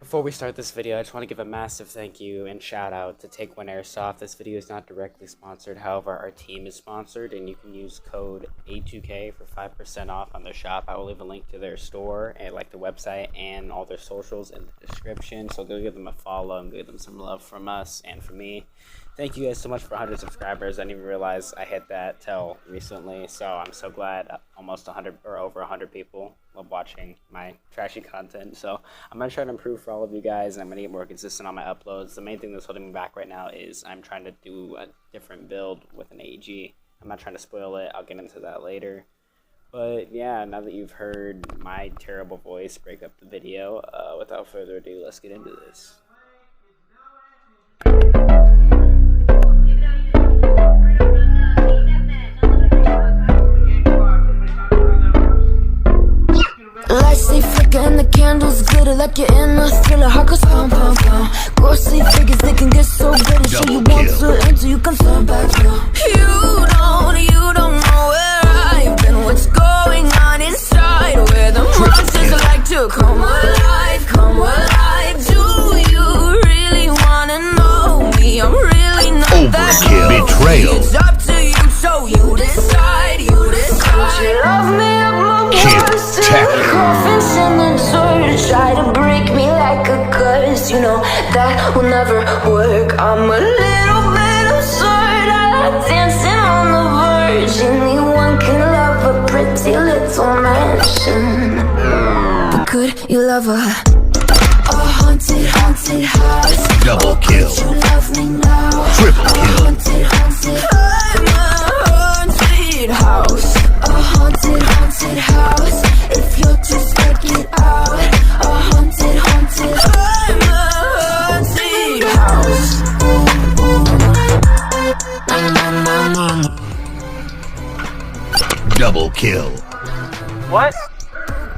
Before we start this video, I just want to give a massive thank you and shout out to Takeoneairsoft. This video is not directly sponsored, however our team is sponsored, and you can use code A2K for 5% off on their shop. I will leave a link to their store and like the website and all their socials in the description, so go give them a follow and give them some love from us and from me. Thank you guys so much for 100 subscribers. I didn't even realize I hit that till recently, so I'm so glad almost 100 or over 100 people love watching my trashy content. So I'm going to try to improve for all of you guys, and I'm going to get more consistent on my uploads. The main thing that's holding me back right now is I'm trying to do a different build with an AG. I'm not trying to spoil it. I'll get into that later. But yeah, now that you've heard my terrible voice break up the video, without further ado, let's get into this. Lights they flicker and the candles glitter like you're in a thriller. Heart goes pound, pound, pound. Ghostly figures, they can get so bitter. So you want to enter, you can turn back now. You don't know where I've been. What's going on inside? Where the monsters like to come alive, come alive. Do you really wanna know me? I'm really not that close. Betrayal. It's up to you, so you decide, you decide. You love me at my worst. Coffins in the dirt, try to break me like a curse. You know that will never work. I'm a little bit absurd. I like dancing on the verge. Anyone can love a pretty little mansion, but could you love a haunted, haunted house? Double kill. Could you love me now? Triple kill. Haunted, haunted. I'm a haunted house. A haunted, haunted house. If you're too scared, get out. A haunted, haunted. I'm a haunted house. Double kill. What?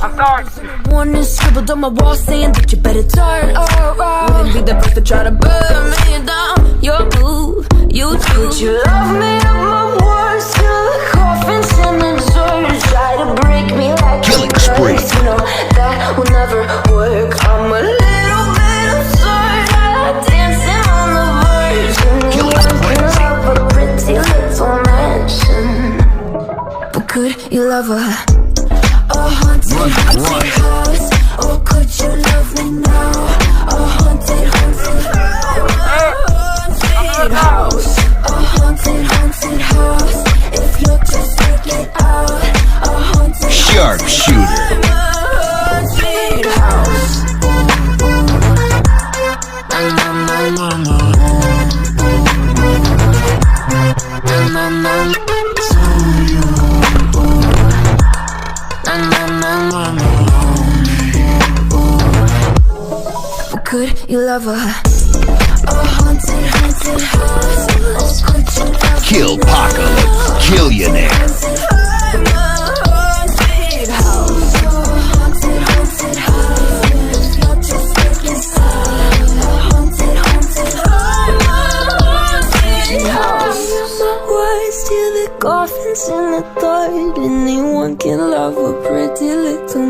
I'm sorry. One is scribbled on my wall saying that you better turn around. Wouldn't be the first to try to burn me down. You're blue, you too. Would you love me at my worst? Till the coffins in the dirt try to break me like Killing a spree. curse. You know that will never work. I'm a little bit absurd. I like dancing on the verge. Anyone can love a pretty little mansion, but could you love a haunted, haunted house? Or could you love me now? A haunted, haunted, haunted house. A haunted, haunted house. If you're just get out. A haunted, Sharpshooter. haunted house. Could you love a haunted, haunted house? Or could you love Kill Apocalypse. Killionaire. I'm a haunted house. A haunted, haunted house. If you're just inside. A haunted, haunted. I'm a haunted house. Words till the coffins in the third. Anyone can love a pretty little